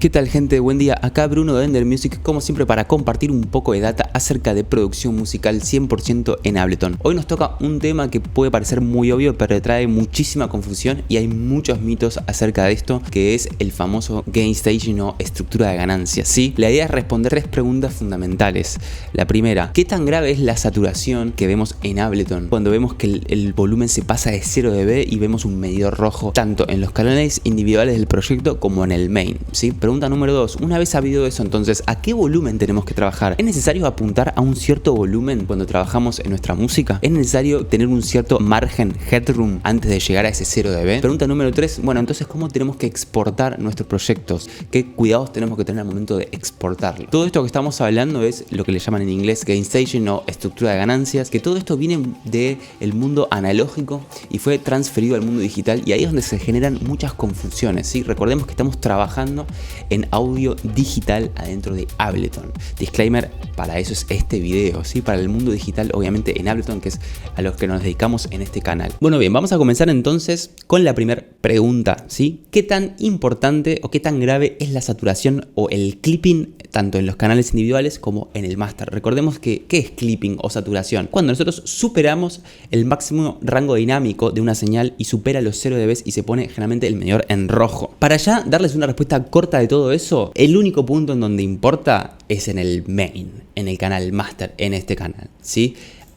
¿Qué tal, gente? Buen día, acá Bruno de Ender Music, como siempre para compartir un poco de data acerca de producción musical 100% en Ableton. Hoy nos toca un tema que puede parecer muy obvio, pero trae muchísima confusión y hay muchos mitos acerca de esto, que es el famoso gain staging o estructura de ganancias, ¿sí? La idea es responder 3 preguntas fundamentales. La primera, ¿qué tan grave es la saturación que vemos en Ableton cuando vemos que el volumen se pasa de 0 dB y vemos un medidor rojo tanto en los canales individuales del proyecto como en el main, ¿sí? Pregunta número 2, una vez sabido eso, entonces, ¿a qué volumen tenemos que trabajar? ¿Es necesario apuntar a un cierto volumen cuando trabajamos en nuestra música? ¿Es necesario tener un cierto margen, headroom, antes de llegar a ese 0 dB? Pregunta número 3, bueno, entonces, ¿cómo tenemos que exportar nuestros proyectos? ¿Qué cuidados tenemos que tener al momento de exportarlo? Todo esto que estamos hablando es lo que le llaman en inglés gain staging o estructura de ganancias, que todo esto viene del mundo analógico y fue transferido al mundo digital, y ahí es donde se generan muchas confusiones, ¿sí? Recordemos que estamos trabajando en audio digital adentro de Ableton. Disclaimer, para eso es este video, ¿sí? Para el mundo digital, obviamente en Ableton, que es a los que nos dedicamos en este canal. Bueno, bien, vamos a comenzar entonces con la primera pregunta, ¿sí? ¿Qué tan importante o qué tan grave es la saturación o el clipping tanto en los canales individuales como en el máster? Recordemos que, ¿qué es clipping o saturación? Cuando nosotros superamos el máximo rango dinámico de una señal y supera los 0 dB y se pone generalmente el medidor en rojo. Para ya darles una respuesta corta de todo eso, el único punto en donde importa es en el main, en el canal master, en este canal, ¿sí?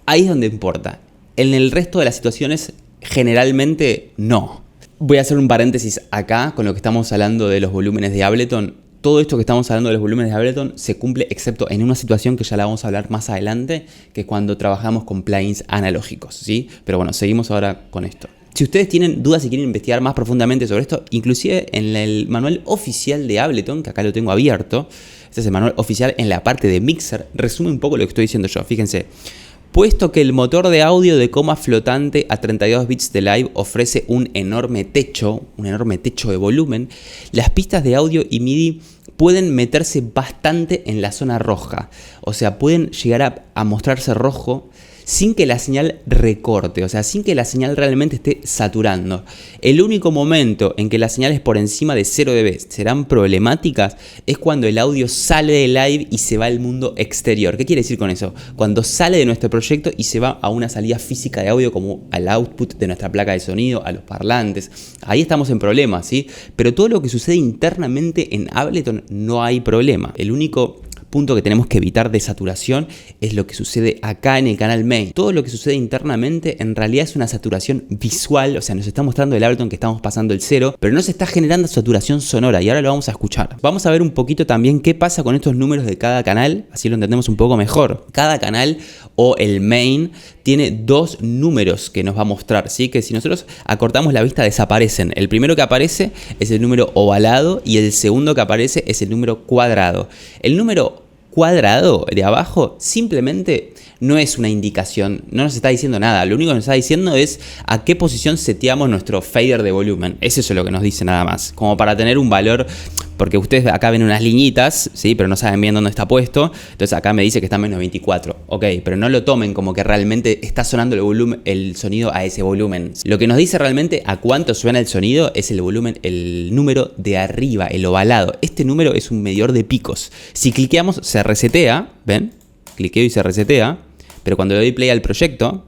Ahí es donde importa. En el resto de las situaciones, generalmente no. Voy a hacer un paréntesis acá con lo que estamos hablando de los volúmenes de Ableton. Todo esto que estamos hablando de los volúmenes de Ableton se cumple excepto en una situación que ya la vamos a hablar más adelante, que es cuando trabajamos con plugins analógicos, ¿sí? Pero bueno, seguimos ahora con esto. Si ustedes tienen dudas y quieren investigar más profundamente sobre esto, inclusive en el manual oficial de Ableton, que acá lo tengo abierto, este es el manual oficial en la parte de mixer, resume un poco lo que estoy diciendo yo, fíjense. Puesto que el motor de audio de coma flotante a 32 bits de live ofrece un enorme techo de volumen, las pistas de audio y MIDI pueden meterse bastante en la zona roja. O sea, pueden llegar a mostrarse rojo sin que la señal recorte, o sea, sin que la señal realmente esté saturando. El único momento en que las señales por encima de 0 dB serán problemáticas es cuando el audio sale de live y se va al mundo exterior. ¿Qué quiere decir con eso? Cuando sale de nuestro proyecto y se va a una salida física de audio, como al output de nuestra placa de sonido, a los parlantes. Ahí estamos en problemas, ¿sí? Pero todo lo que sucede internamente en Ableton no hay problema. El único punto que tenemos que evitar de saturación es lo que sucede acá en el canal main. Todo lo que sucede internamente en realidad es una saturación visual, o sea, nos está mostrando el Ableton que estamos pasando el 0, pero no se está generando saturación sonora, y ahora lo vamos a escuchar. Vamos a ver un poquito también qué pasa con estos números de cada canal, así lo entendemos un poco mejor. Cada canal o el main tiene 2 números que nos va a mostrar, ¿sí? Que si nosotros acortamos la vista desaparecen. El primero que aparece es el número ovalado y el segundo que aparece es el número cuadrado. El número cuadrado de abajo simplemente no es una indicación, no nos está diciendo nada. Lo único que nos está diciendo es a qué posición seteamos nuestro fader de volumen. Es eso lo que nos dice nada más, como para tener un valor, porque ustedes acá ven unas liñitas, ¿sí? Pero no saben bien dónde está puesto. Entonces acá me dice que está en menos 24. Ok, pero no lo tomen como que realmente está sonando el sonido a ese volumen. Lo que nos dice realmente a cuánto suena el sonido es el volumen, el número de arriba, el ovalado. Este número es un medidor de picos. Si cliqueamos se resetea, ¿ven? Cliqueo y se resetea. Pero cuando le doy play al proyecto,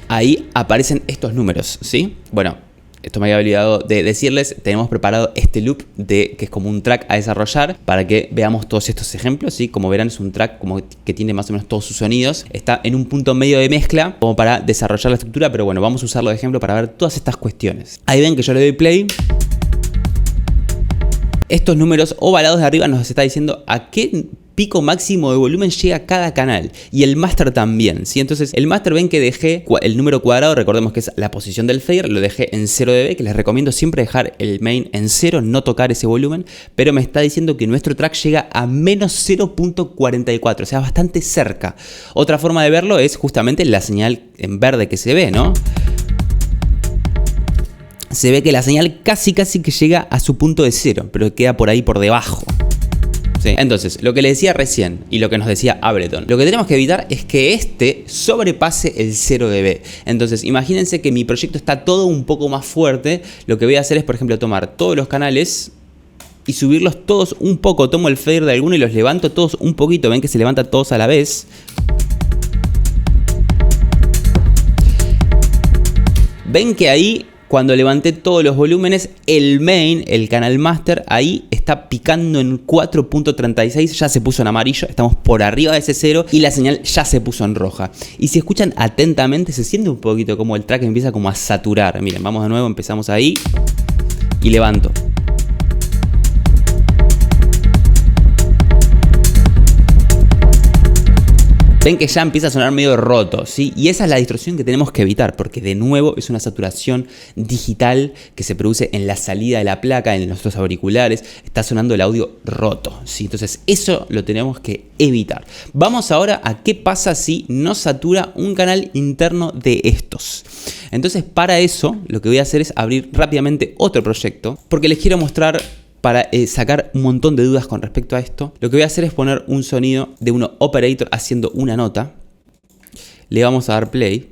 ahí aparecen estos números, ¿sí? Bueno, esto me había olvidado de decirles, tenemos preparado este loop que es como un track a desarrollar para que veamos todos estos ejemplos, ¿sí? Como verán, es un track como que tiene más o menos todos sus sonidos. Está en un punto medio de mezcla como para desarrollar la estructura, pero bueno, vamos a usarlo de ejemplo para ver todas estas cuestiones. Ahí ven que yo le doy play. Estos números ovalados de arriba nos está diciendo a qué pico máximo de volumen llega cada canal, y el master también, ¿sí? Entonces el master, ven que dejé el número cuadrado, recordemos que es la posición del fader, lo dejé en 0 dB, que les recomiendo siempre dejar el main en 0, no tocar ese volumen, pero me está diciendo que nuestro track llega a menos 0.44, o sea, bastante cerca. Otra forma de verlo es justamente la señal en verde que se ve, ¿no? Se ve que la señal casi que llega a su punto de 0, pero queda por ahí por debajo. ¿sí? Entonces, lo que les decía recién y lo que nos decía Ableton, lo que tenemos que evitar es que este sobrepase el 0 dB. Entonces, imagínense que mi proyecto está todo un poco más fuerte. Lo que voy a hacer es, por ejemplo, tomar todos los canales y subirlos todos un poco. Tomo el fader de alguno y los levanto todos un poquito. Ven que se levantan todos a la vez. Ven que ahí, cuando levanté todos los volúmenes, el main, el canal master, ahí está picando en 4.36, ya se puso en amarillo, estamos por arriba de ese 0 y la señal ya se puso en roja. Y si escuchan atentamente, se siente un poquito como el track empieza como a saturar. Miren, vamos de nuevo, empezamos ahí y levanto. Ven que ya empieza a sonar medio roto, ¿sí? Y esa es la distorsión que tenemos que evitar, porque de nuevo es una saturación digital que se produce en la salida de la placa, en nuestros auriculares. Está sonando el audio roto, ¿sí? Entonces eso lo tenemos que evitar. Vamos ahora a qué pasa si no satura un canal interno de estos. Entonces para eso lo que voy a hacer es abrir rápidamente otro proyecto, porque les quiero mostrar. Para sacar un montón de dudas con respecto a esto, lo que voy a hacer es poner un sonido de un operator haciendo una nota. Le vamos a dar play.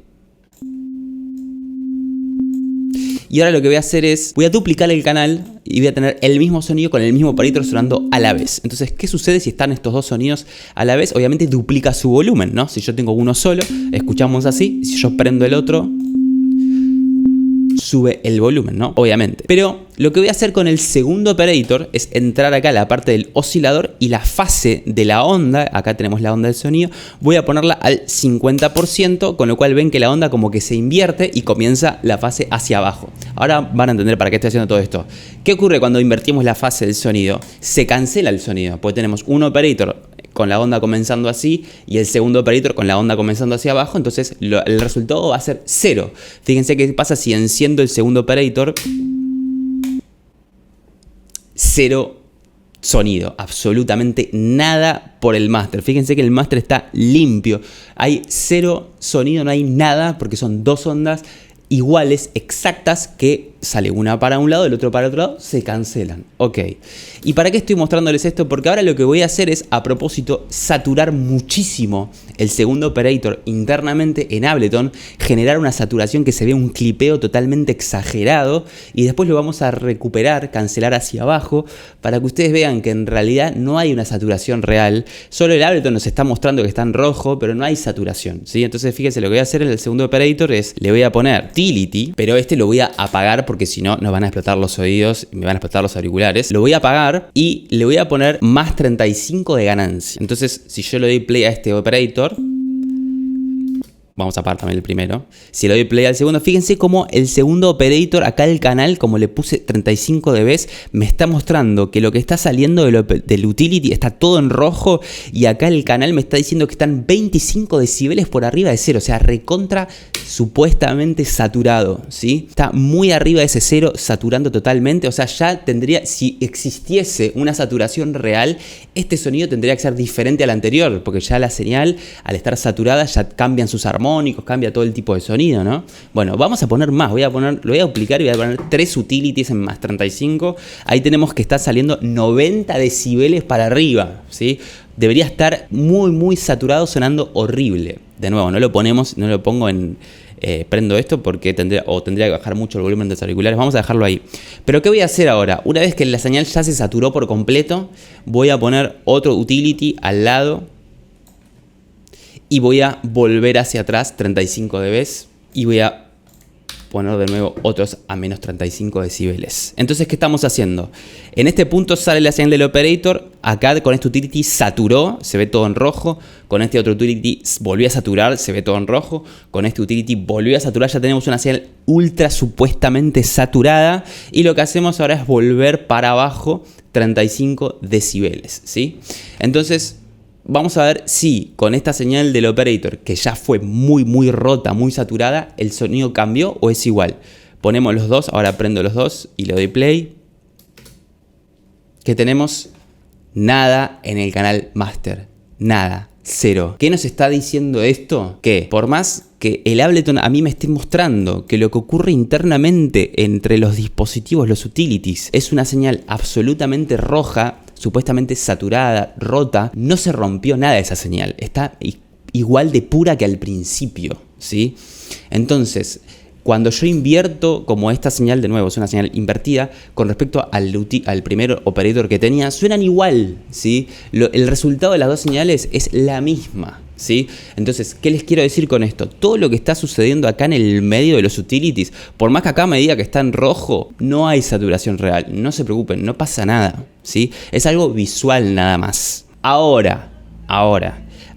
Y ahora lo que voy a hacer es, voy a duplicar el canal y voy a tener el mismo sonido con el mismo operator sonando a la vez. Entonces, ¿qué sucede si están estos dos sonidos a la vez? Obviamente duplica su volumen, ¿no? Si yo tengo uno solo, escuchamos así. Si yo prendo el otro, sube el volumen, ¿no? Obviamente. Pero lo que voy a hacer con el segundo operator es entrar acá a la parte del oscilador y la fase de la onda, acá tenemos la onda del sonido, voy a ponerla al 50%, con lo cual ven que la onda como que se invierte y comienza la fase hacia abajo. Ahora van a entender para qué estoy haciendo todo esto. ¿Qué ocurre cuando invertimos la fase del sonido? Se cancela el sonido, porque tenemos un operator con la onda comenzando así y el segundo operator con la onda comenzando hacia abajo, entonces el resultado va a ser 0. Fíjense qué pasa si enciendo el segundo operator. 0 sonido, absolutamente nada por el máster. Fíjense que el máster está limpio, hay 0 sonido, no hay nada porque son dos ondas iguales, exactas, que sale una para un lado, el otro para otro lado, se cancelan. Ok. ¿Y para qué estoy mostrándoles esto? Porque ahora lo que voy a hacer es, a propósito, saturar muchísimo el segundo operator internamente en Ableton, generar una saturación que se ve un clipeo totalmente exagerado y después lo vamos a recuperar, cancelar hacia abajo, para que ustedes vean que en realidad no hay una saturación real. Solo el Ableton nos está mostrando que está en rojo, pero no hay saturación, ¿sí? Entonces fíjense, lo que voy a hacer en el segundo operator es, le voy a poner utility, pero este lo voy a apagar porque si no nos van a explotar los oídos y me van a explotar los auriculares. Lo voy a apagar y le voy a poner más 35 de ganancia. Entonces, si yo le doy play a este operator, vamos a apagar también el primero. Si le doy play al segundo, fíjense cómo el segundo operator, acá el canal, como le puse 35 dB, me está mostrando que lo que está saliendo del utility está todo en rojo y acá el canal me está diciendo que están 25 decibeles por arriba de 0, o sea, recontra supuestamente saturado, ¿sí? Está muy arriba de ese 0, saturando totalmente, o sea, ya tendría, si existiese una saturación real, este sonido tendría que ser diferente al anterior, porque ya la señal, al estar saturada, ya cambian sus armónicos, cambia todo el tipo de sonido, ¿no? Bueno, vamos a poner más, lo voy a duplicar y voy a poner 3 utilities en más 35, ahí tenemos que está saliendo 90 decibeles para arriba, ¿sí? Debería estar muy saturado, sonando horrible. De nuevo, no lo pongo en... prendo esto porque tendría que bajar mucho el volumen de los auriculares. Vamos a dejarlo ahí. Pero ¿qué voy a hacer ahora? Una vez que la señal ya se saturó por completo, voy a poner otro utility al lado y voy a volver hacia atrás 35 dB y voy a poner de nuevo otros a menos 35 decibeles. Entonces, ¿qué estamos haciendo? En este punto sale la señal del operator. Acá con este utility saturó, se ve todo en rojo. Con este otro utility volvió a saturar, se ve todo en rojo. Con este utility volvió a saturar, ya tenemos una señal ultra supuestamente saturada. Y lo que hacemos ahora es volver para abajo 35 decibeles, ¿sí? Entonces, vamos a ver si con esta señal del operator, que ya fue muy rota, muy saturada, el sonido cambió o es igual. Ponemos los dos, ahora prendo los dos y le doy play. ¿Qué tenemos? Nada en el canal master. Nada. 0. ¿Qué nos está diciendo esto? Que por más que el Ableton a mí me esté mostrando que lo que ocurre internamente entre los dispositivos, los utilities, es una señal absolutamente roja, supuestamente saturada, rota, no se rompió nada de esa señal. Está igual de pura que al principio, ¿sí? Entonces, cuando yo invierto, como esta señal de nuevo es una señal invertida, con respecto al primer operator que tenía, suenan igual, ¿sí? El resultado de las dos señales es la misma, ¿sí? Entonces, ¿qué les quiero decir con esto? Todo lo que está sucediendo acá en el medio de los utilities, por más que acá me diga que está en rojo, no hay saturación real, no se preocupen, no pasa nada, ¿sí? Es algo visual nada más. Ahora,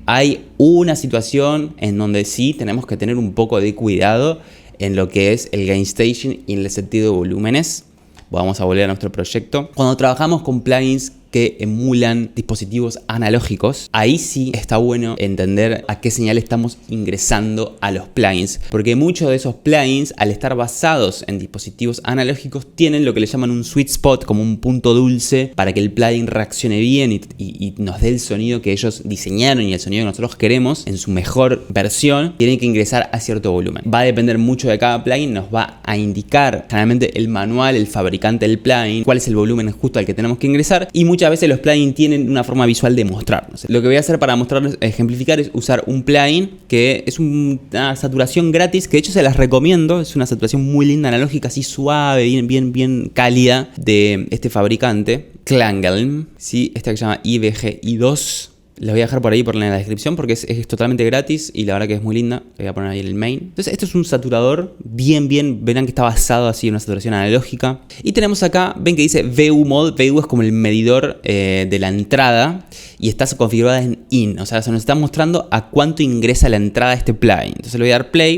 hay una situación en donde sí tenemos que tener un poco de cuidado en lo que es el gain staging y en el sentido de volúmenes. Vamos a volver a nuestro proyecto. Cuando trabajamos con plugins que emulan dispositivos analógicos, ahí sí está bueno entender a qué señal estamos ingresando a los plugins, porque muchos de esos plugins, al estar basados en dispositivos analógicos, tienen lo que le llaman un sweet spot, como un punto dulce para que el plugin reaccione bien y nos dé el sonido que ellos diseñaron y el sonido que nosotros queremos en su mejor versión. Tienen que ingresar a cierto volumen. Va a depender mucho de cada plugin, nos va a indicar generalmente el manual, el fabricante del plugin, cuál es el volumen justo al que tenemos que ingresar, y muchas veces los plugins tienen una forma visual de mostrarnos. Lo que voy a hacer para mostrarles, ejemplificar, es usar un plugin que es una saturación gratis, que de hecho se las recomiendo. Es una saturación muy linda, analógica, así suave, bien cálida, de este fabricante, Klangelm, ¿sí? Esta que se llama IBGI2. Les voy a dejar por ahí en la descripción porque es totalmente gratis y la verdad que es muy linda. Le voy a poner ahí el main. Entonces esto es un saturador bien, verán que está basado así en una saturación analógica. Y tenemos acá, ven que dice VU Mode. VU es como el medidor de la entrada y está configurada en IN. O sea, se nos está mostrando a cuánto ingresa la entrada de este plugin. Entonces le voy a dar play.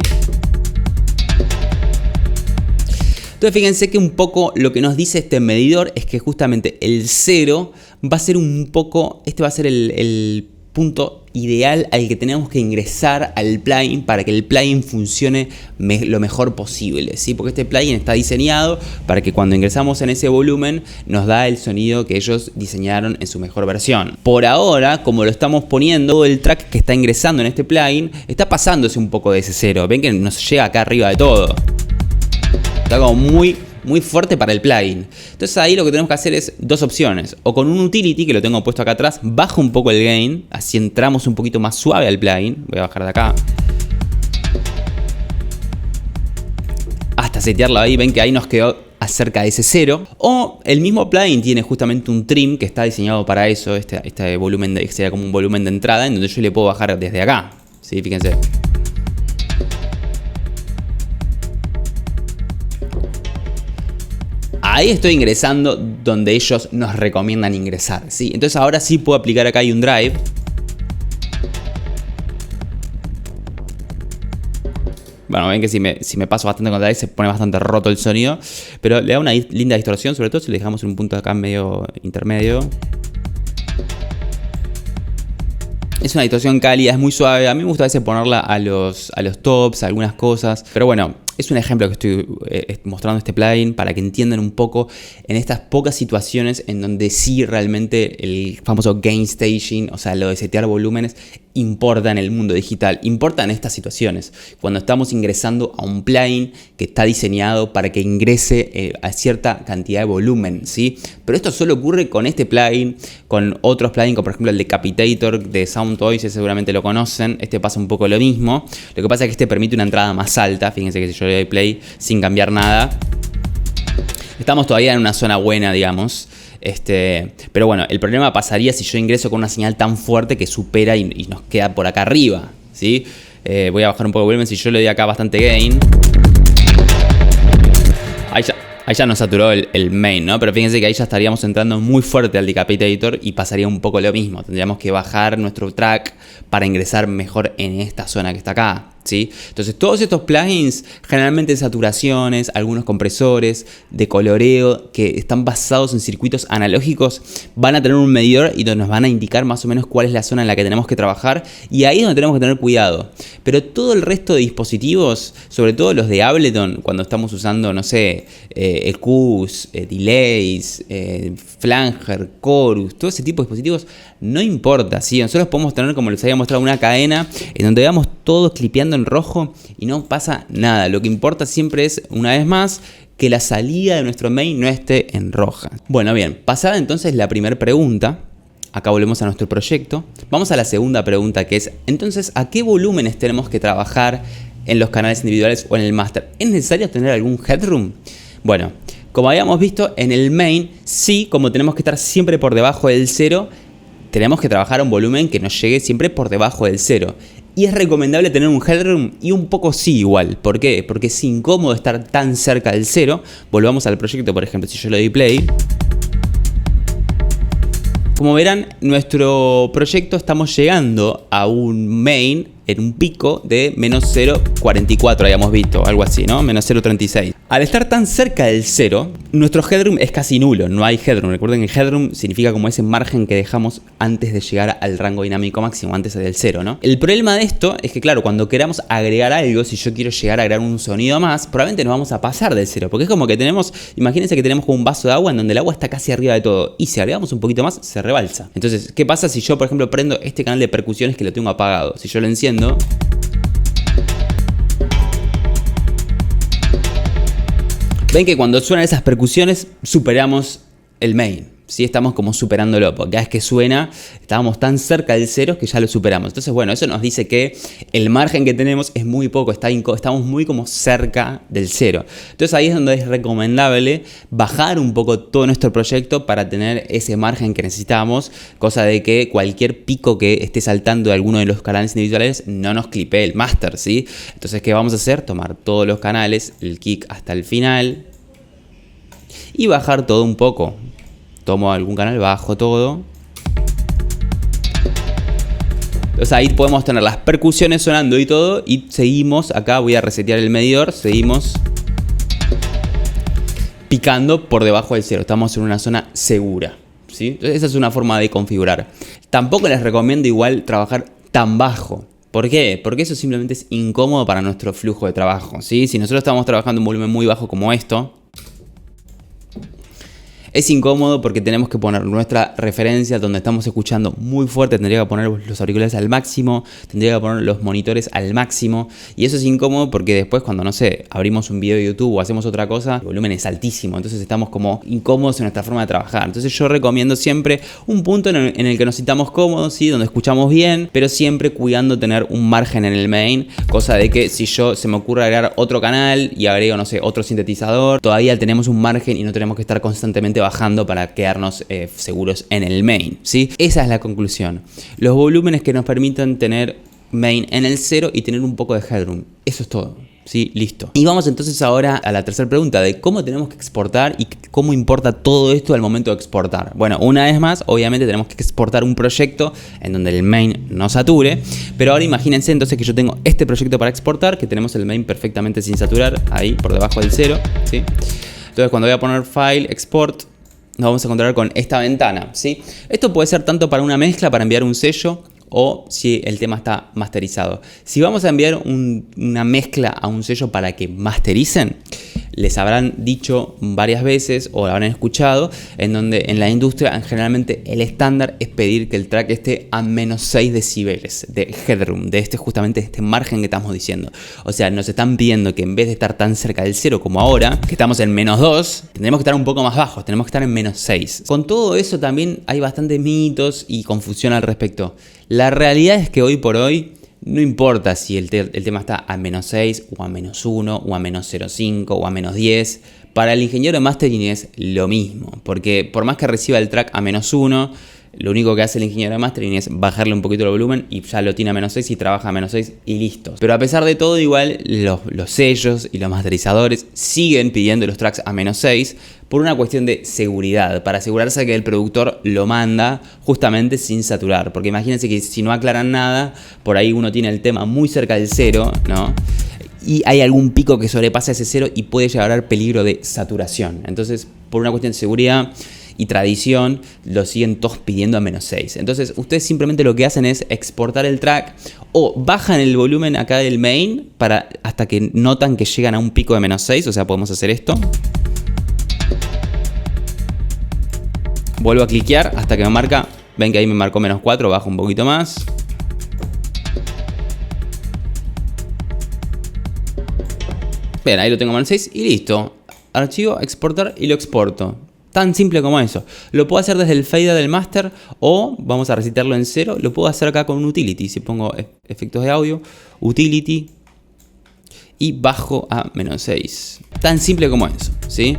Entonces fíjense que un poco lo que nos dice este medidor es que justamente el 0 va a ser un poco, este va a ser el punto ideal al que tenemos que ingresar al plugin para que el plugin funcione lo mejor posible, ¿sí? Porque este plugin está diseñado para que cuando ingresamos en ese volumen nos da el sonido que ellos diseñaron en su mejor versión. Por ahora, como lo estamos poniendo, todo el track que está ingresando en este plugin está pasándose un poco de ese 0. Ven que nos llega acá arriba de todo. Está como muy fuerte para el plugin. Entonces ahí lo que tenemos que hacer es dos opciones. O con un utility, que lo tengo puesto acá atrás, bajo un poco el gain, así entramos un poquito más suave al plugin. Voy a bajar de acá hasta setearlo ahí. Ven que ahí nos quedó acerca de ese 0. O el mismo plugin tiene justamente un trim que está diseñado para eso. Este volumen sería como un volumen de entrada, en donde yo le puedo bajar desde acá, ¿sí? Fíjense. Ahí estoy ingresando donde ellos nos recomiendan ingresar, ¿sí? Entonces ahora sí puedo aplicar acá hay un drive. Bueno, ven que si me paso bastante con drive se pone bastante roto el sonido, pero le da una linda distorsión, sobre todo si le dejamos en un punto acá medio intermedio. Es una distorsión cálida, es muy suave. A mí me gusta a veces ponerla a los tops, a algunas cosas. Pero bueno, es un ejemplo que estoy mostrando este plugin para que entiendan un poco en estas pocas situaciones en donde sí realmente el famoso gain staging, o sea, lo de setear volúmenes, importa en el mundo digital. Importa en estas situaciones. Cuando estamos ingresando a un plugin que está diseñado para que ingrese a cierta cantidad de volumen, ¿sí? Pero esto solo ocurre con este plugin, con otros plugins, como por ejemplo el Decapitator de SoundToys, seguramente lo conocen. Este pasa un poco lo mismo. Lo que pasa es que este permite una entrada más alta. Fíjense que si yo le doy play sin cambiar nada, estamos todavía en una zona buena, digamos. Pero bueno, el problema pasaría si yo ingreso con una señal tan fuerte que supera y nos queda por acá arriba, ¿sí? Voy a bajar un poco el volumen. Si yo le doy acá bastante gain, ahí ya nos saturó el main, ¿no? Pero fíjense que ahí ya estaríamos entrando muy fuerte al Decapitator y pasaría un poco lo mismo. Tendríamos que bajar nuestro track para ingresar mejor en esta zona que está acá, ¿sí? Entonces todos estos plugins, generalmente saturaciones, algunos compresores de coloreo que están basados en circuitos analógicos, van a tener un medidor y nos van a indicar más o menos cuál es la zona en la que tenemos que trabajar, y ahí es donde tenemos que tener cuidado. Pero todo el resto de dispositivos, sobre todo los de Ableton, cuando estamos usando, no sé, EQs, delays, flanger, chorus, todo ese tipo de dispositivos, no importa, ¿sí? Nosotros podemos tener, como les había mostrado, una cadena en donde veamos todos clipeando en rojo y no pasa nada. Lo que importa siempre es, una vez más, que la salida de nuestro main no esté en roja. Bueno, bien, pasada entonces la primera pregunta, acá volvemos a nuestro proyecto. Vamos a la segunda pregunta, que es, entonces, ¿a qué volúmenes tenemos que trabajar en los canales individuales o en el master? ¿Es necesario tener algún headroom? Bueno, como habíamos visto, en el main, sí, como tenemos que estar siempre por debajo del 0, tenemos que trabajar a un volumen que nos llegue siempre por debajo del 0. Y es recomendable tener un headroom y un poco sí igual. ¿Por qué? Porque es incómodo estar tan cerca del 0. Volvamos al proyecto, por ejemplo, si yo le doy play. Como verán, nuestro proyecto estamos llegando a un main en un pico de menos 0,44, habíamos visto, algo así, ¿no? Menos 0,36. Al estar tan cerca del 0, nuestro headroom es casi nulo, no hay headroom. Recuerden que headroom significa como ese margen que dejamos antes de llegar al rango dinámico máximo, antes del 0, ¿no? El problema de esto es que, claro, cuando queramos agregar algo, si yo quiero llegar a agregar un sonido más, probablemente nos vamos a pasar del 0, porque es como que tenemos, imagínense que tenemos como un vaso de agua en donde el agua está casi arriba de todo, y si agregamos un poquito más, se rebalsa. Entonces, ¿qué pasa si yo, por ejemplo, prendo este canal de percusiones que lo tengo apagado? Si yo lo enciendo, ven que cuando suenan esas percusiones superamos el main, ¿sí? Estamos como superándolo, porque cada vez que suena estábamos tan cerca del 0 que ya lo superamos. Entonces, bueno, eso nos dice que el margen que tenemos es muy poco, estamos muy como cerca del 0. Entonces ahí es donde es recomendable bajar un poco todo nuestro proyecto para tener ese margen que necesitamos, cosa de que cualquier pico que esté saltando de alguno de los canales individuales no nos clipee el master, ¿sí? Entonces, ¿qué vamos a hacer? Tomar todos los canales, el kick hasta el final y bajar todo un poco. Tomo algún canal, bajo todo. Entonces ahí podemos tener las percusiones sonando y todo. Y seguimos, acá voy a resetear el medidor. Seguimos picando por debajo del 0. Estamos en una zona segura, ¿sí? Entonces esa es una forma de configurar. Tampoco les recomiendo igual trabajar tan bajo. ¿Por qué? Porque eso simplemente es incómodo para nuestro flujo de trabajo, ¿sí? Si nosotros estamos trabajando en un volumen muy bajo como esto, es incómodo porque tenemos que poner nuestra referencia donde estamos escuchando muy fuerte. Tendría que poner los auriculares al máximo, tendría que poner los monitores al máximo. Y eso es incómodo porque después cuando, no sé, abrimos un video de YouTube o hacemos otra cosa, el volumen es altísimo. Entonces estamos como incómodos en nuestra forma de trabajar. Entonces yo recomiendo siempre un punto en el que nos sintamos cómodos, ¿sí? Donde escuchamos bien, pero siempre cuidando tener un margen en el main. Cosa de que si se me ocurre agregar otro canal y agrego, no sé, otro sintetizador, todavía tenemos un margen y no tenemos que estar constantemente bajando para quedarnos seguros en el main, ¿sí? Esa es la conclusión. Los volúmenes que nos permitan tener main en el 0 y tener un poco de headroom. Eso es todo. Sí, listo. Y vamos entonces ahora a la tercera pregunta de cómo tenemos que exportar y cómo importa todo esto al momento de exportar. Bueno, una vez más, obviamente tenemos que exportar un proyecto en donde el main no sature, pero ahora imagínense entonces que yo tengo este proyecto para exportar, que tenemos el main perfectamente sin saturar, ahí por debajo del 0, ¿sí? Entonces cuando voy a poner File, Export, nos vamos a encontrar con esta ventana, ¿sí? Esto puede ser tanto para una mezcla, para enviar un sello, o si el tema está masterizado. Si vamos a enviar una mezcla a un sello para que mastericen, les habrán dicho varias veces o habrán escuchado en donde en la industria generalmente el estándar es pedir que el track esté a menos 6 decibeles de headroom, de justamente este margen que estamos diciendo. O sea, nos están pidiendo que en vez de estar tan cerca del 0 como ahora, que estamos en menos 2, tendremos que estar un poco más bajos, tenemos que estar en menos 6. Con todo eso también hay bastantes mitos y confusión al respecto. La realidad es que hoy por hoy no importa si el tema está a menos 6 o a menos 1 o a menos 0,5 o a menos 10. Para el ingeniero de mastering es lo mismo. Porque por más que reciba el track a menos 1, lo único que hace el ingeniero de mastering es bajarle un poquito el volumen y ya lo tiene a menos 6 y trabaja a menos 6 y listo. Pero a pesar de todo, igual los sellos y los masterizadores siguen pidiendo los tracks a menos 6 por una cuestión de seguridad, para asegurarse que el productor lo manda justamente sin saturar. Porque imagínense que si no aclaran nada, por ahí uno tiene el tema muy cerca del 0, ¿no? Y hay algún pico que sobrepasa ese 0 y puede llegar a haber peligro de saturación. Entonces, por una cuestión de seguridad y tradición, lo siguen todos pidiendo a menos 6. Entonces, ustedes simplemente lo que hacen es exportar el track o bajan el volumen acá del main hasta que notan que llegan a un pico de menos 6. O sea, podemos hacer esto. Vuelvo a cliquear hasta que me marca. Ven que ahí me marcó menos 4, bajo un poquito más. Bien, ahí lo tengo a menos 6 y listo. archivo, exportar y lo exporto. Tan simple como eso. Lo puedo hacer desde el fader del master o vamos a resetearlo en 0. Lo puedo hacer acá con un utility. Si pongo efectos de audio, utility y bajo a -6. Tan simple como eso, ¿sí?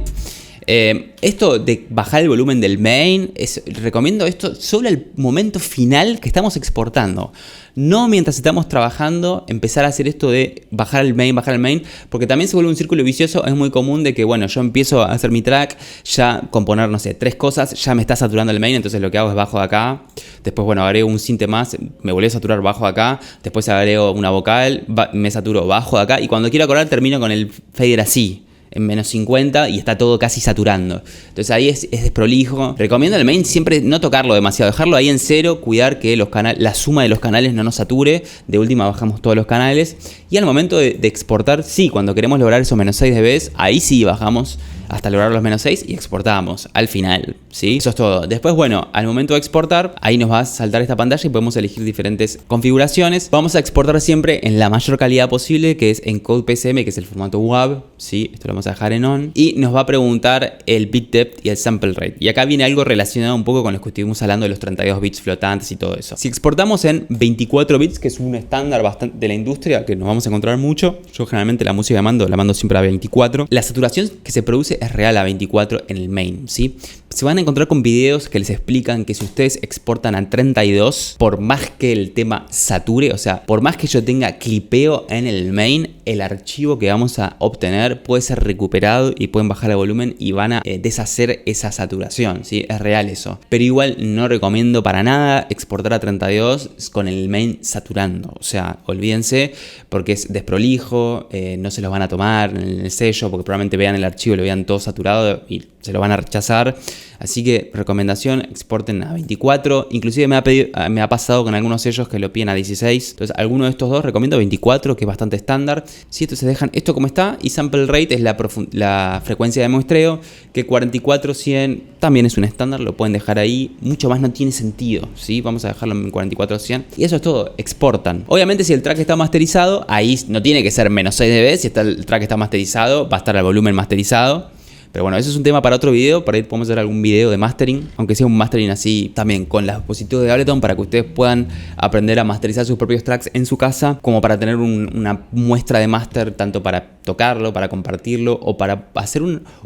Esto de bajar el volumen del main, recomiendo esto solo al momento final que estamos exportando. No mientras estamos trabajando empezar a hacer esto de bajar el main, porque también se vuelve un círculo vicioso. Es muy común de que, bueno, yo empiezo a hacer mi track, ya componer, no sé, 3 cosas, ya me está saturando el main, entonces lo que hago es bajo de acá, después, bueno, agrego un sinte más, me vuelve a saturar, bajo de acá, después agrego una vocal, me saturo, bajo de acá, y cuando quiero acordar termino con el fader así, en -50 y está todo casi saturando. Entonces ahí es desprolijo. Recomiendo el main siempre no tocarlo demasiado, dejarlo ahí en 0, cuidar que la suma de los canales no nos sature. De última bajamos todos los canales. Y al momento de exportar, sí, cuando queremos lograr esos -6 dB, ahí sí bajamos hasta lograr los -6 y exportamos al final, ¿sí? Eso es todo. Después, bueno, al momento de exportar, ahí nos va a saltar esta pantalla y podemos elegir diferentes configuraciones. Vamos a exportar siempre en la mayor calidad posible, que es en Code PSM, que es el formato WAV, ¿sí? Esto lo vamos a dejar en on. Y nos va a preguntar el bit depth y el sample rate. Y acá viene algo relacionado un poco con lo que estuvimos hablando de los 32 bits flotantes y todo eso. Si exportamos en 24 bits, que es un estándar bastante de la industria, que nos vamos a encontrar mucho. Yo generalmente la música la mando siempre a 24. La saturación que se produce es real a 24 en el main, ¿sí? Se van a encontrar con videos que les explican que si ustedes exportan a 32, por más que el tema sature, o sea, por más que yo tenga clipeo en el main, el archivo que vamos a obtener puede ser recuperado y pueden bajar el volumen y van a deshacer esa saturación, ¿sí? Es real eso. Pero igual no recomiendo para nada exportar a 32 con el main saturando. O sea, olvídense porque es desprolijo, no se los van a tomar en el sello porque probablemente vean el archivo y lo vean todo saturado y se lo van a rechazar. Así que recomendación, exporten a 24. Inclusive me ha pasado con algunos sellos que lo piden a 16. Entonces alguno de estos dos recomiendo 24, que es bastante estándar. Si entonces dejan esto como está. Y sample rate es la frecuencia de muestreo, que 44-100 también es un estándar. Lo pueden dejar ahí. Mucho más no tiene sentido, ¿sí? Vamos a dejarlo en 44-100. Y eso es todo, exportan. Obviamente si el track está masterizado, ahí no tiene que ser -6 dB. Si el track está masterizado, va a estar el volumen masterizado. Pero bueno, eso es un tema para otro video. Por ahí podemos hacer algún video de mastering, aunque sea un mastering así también con los dispositivos de Ableton, para que ustedes puedan aprender a masterizar sus propios tracks en su casa, como para tener una muestra de master, tanto para tocarlo, para compartirlo o para hacer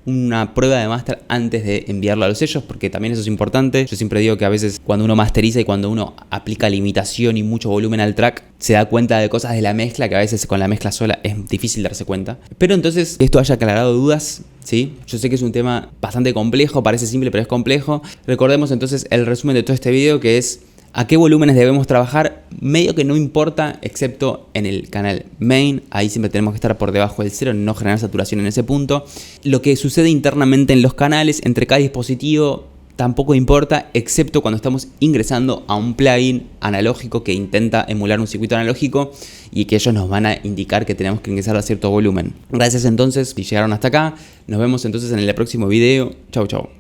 una prueba de master antes de enviarlo a los sellos, porque también eso es importante. Yo siempre digo que a veces cuando uno masteriza y cuando uno aplica limitación y mucho volumen al track, se da cuenta de cosas de la mezcla que a veces con la mezcla sola es difícil darse cuenta. Pero entonces, que esto haya aclarado dudas, ¿sí? Yo sé que es un tema bastante complejo, parece simple pero es complejo. Recordemos entonces el resumen de todo este video, que es a qué volúmenes debemos trabajar. Medio que no importa, excepto en el canal main. Ahí siempre tenemos que estar por debajo del 0, no generar saturación en ese punto. Lo que sucede internamente en los canales, entre cada dispositivo, tampoco importa, excepto cuando estamos ingresando a un plugin analógico que intenta emular un circuito analógico y que ellos nos van a indicar que tenemos que ingresar a cierto volumen. Gracias entonces si llegaron hasta acá. Nos vemos entonces en el próximo video. Chau, chau.